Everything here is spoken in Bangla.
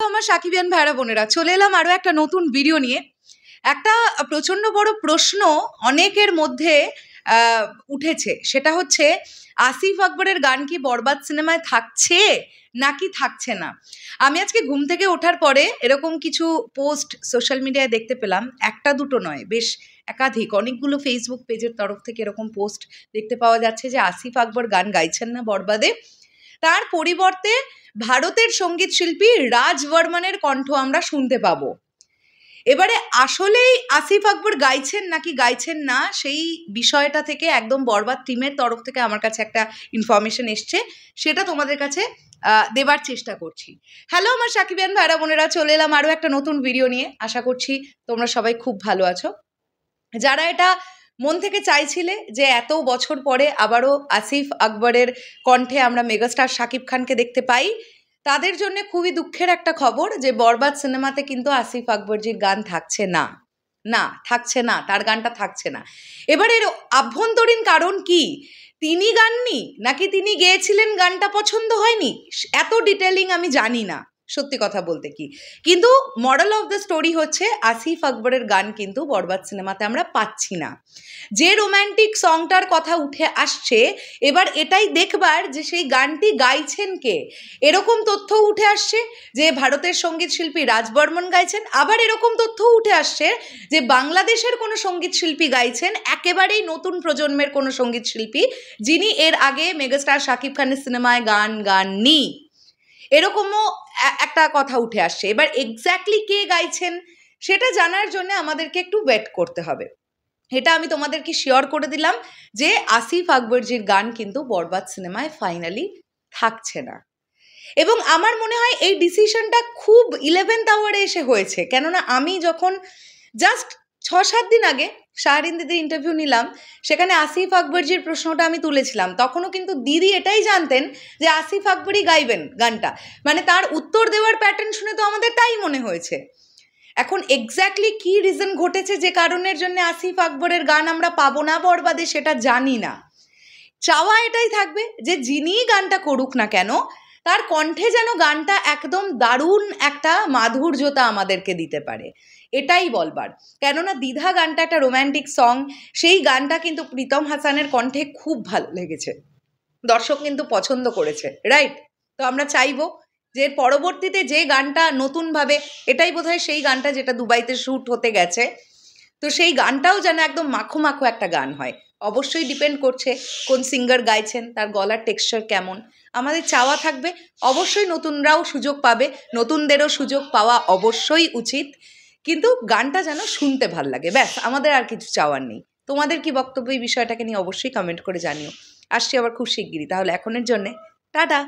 আমার সাকিবিয়ান ভাইরা বোনেরা, চলে এলাম আরও একটা নতুন ভিডিও নিয়ে। একটা প্রচণ্ড বড় প্রশ্ন অনেকের মধ্যে উঠেছে, সেটা হচ্ছে আসিফ আকবরের গান কি বরবাদ সিনেমায় থাকছে নাকি থাকছে না। আমি আজকে ঘুম থেকে ওঠার পরে এরকম কিছু পোস্ট সোশ্যাল মিডিয়ায় দেখতে পেলাম, একটা দুটো নয়, বেশ একাধিক, অনেকগুলো ফেসবুক পেজের তরফ থেকে এরকম পোস্ট দেখতে পাওয়া যাচ্ছে যে আসিফ আকবর গান গাইছেন না বরবাদে, তার পরিবর্তে ভারতের সঙ্গীত শিল্পী রাজ বর্মনের কণ্ঠ আমরা শুনতে পাবো। এবারে আসলেই আসিফ আকবর গাইছেন নাকি গাইছেন না, সেই বিষয়টা থেকে একদম বরবাদ টিমের তরফ থেকে আমার কাছে একটা ইনফরমেশন এসছে, সেটা তোমাদের কাছে দেবার চেষ্টা করছি। হ্যালো আমার সাকিবিয়ান ভাইরা বোনেরা, চলে এলাম আরও একটা নতুন ভিডিও নিয়ে। আশা করছি তোমরা সবাই খুব ভালো আছো। যারা এটা মন থেকে চাইছিলে যে এত বছর পরে আবারও আসিফ আকবরের কণ্ঠে আমরা মেগাস্টার শাকিব খানকে দেখতে পাই, তাদের জন্য খুবই দুঃখের একটা খবর যে বরবাদ সিনেমাতে কিন্তু আসিফ আকবরজির গান থাকছে না, থাকছে না, তার গানটা থাকছে না। এবার এর আভ্যন্তরীণ কারণ কি? তিনি গাননি নাকি তিনি গেয়েছিলেন, গানটা পছন্দ হয়নি, এত ডিটেলিং আমি জানি না সত্যি কথা বলতে কি। কিন্তু মরাল অফ দ্য স্টোরি হচ্ছে আসিফ আকবরের গান কিন্তু বরবাদ সিনেমাতে আমরা পাচ্ছি না। যে রোম্যান্টিক সংটার কথা উঠে আসছে, এবার এটাই দেখবার যে সেই গানটি গাইছেন কে। এরকম তথ্য উঠে আসছে যে ভারতের সঙ্গীত শিল্পী রাজ বর্মন গাইছেন, আবার এরকম তথ্য উঠে আসছে যে বাংলাদেশের কোনো সঙ্গীত শিল্পী গাইছেন, একেবারেই নতুন প্রজন্মের কোনো সঙ্গীত শিল্পী, যিনি এর আগে মেগাস্টার শাকিব খানের সিনেমায় গান গাননি। এরকমও একটা কথা উঠে আসছে। এবার এক্স্যাক্টলি কে গাইছেন সেটা জানার জন্য আমাদেরকে একটু ওয়েট করতে হবে। এটা আমি তোমাদেরকে শিওর করে দিলাম যে আসিফ আকবরজির গান কিন্তু বরবাদ সিনেমায় ফাইনালি থাকছে না। এবং আমার মনে হয় এই ডিসিশনটা খুব 11th আওয়ারে এসে হয়েছে। কেননা আমি যখন জাস্ট 6-7 দিন আগে শাহরিন দিদির ইন্টারভিউ নিলাম, সেখানে আসিফ আকবরজির প্রশ্নটা আমি তুলেছিলাম, তখনও কিন্তু দিদি এটাই জানতেন যে আসিফ আকবরই গাইবেন গানটা। মানে তার উত্তর দেওয়ার প্যাটার্ন শুনে তো আমাদের তাই মনে হয়েছে। এখন এক্স্যাক্টলি কী রিজন ঘটেছে যে কারণের জন্য আসিফ আকবরের গান আমরা পাবো না বরবাদে, সেটা জানি না। চাওয়া এটাই থাকবে যে যিনিই গানটা করুক না কেন, তার কণ্ঠে যেন গানটা একদম দারুণ একটা মাধুর্যতা আমাদেরকে দিতে পারে, এটাই বলবার। কেননা দ্বিধা গানটা একটা রোম্যান্টিক সং, সেই গানটা কিন্তু প্রীতম হাসানের কণ্ঠে খুব ভালো লেগেছে, দর্শক কিন্তু পছন্দ করেছে, রাইট? তো আমরা চাইবো যে পরবর্তীতে যে গানটা নতুনভাবে, এটাই বোধহয় সেই গানটা যেটা দুবাইতে শ্যুট হতে গেছে, তো সেই গানটাও যেন একদম মাখো মাখো একটা গান হয়। অবশ্যই ডিপেন্ড করছে কোন সিঙ্গার গাইছেন, তার গলার টেক্সচার কেমন। আমাদের চাওয়া থাকবে অবশ্যই নতুনরাও সুযোগ পাবে, নতুনদেরও সুযোগ পাওয়া অবশ্যই উচিত, কিন্তু গানটা যেন শুনতে ভাল লাগে, ব্যাস, আমাদের আর কিছু চাওয়ার নেই। তোমাদের কি বক্তব্য এই বিষয়টাকে নিয়ে অবশ্যই কমেন্ট করে জানিও। আসছি আবার খুব শিগগিরই, তাহলে এখনের জন্যে টাটা।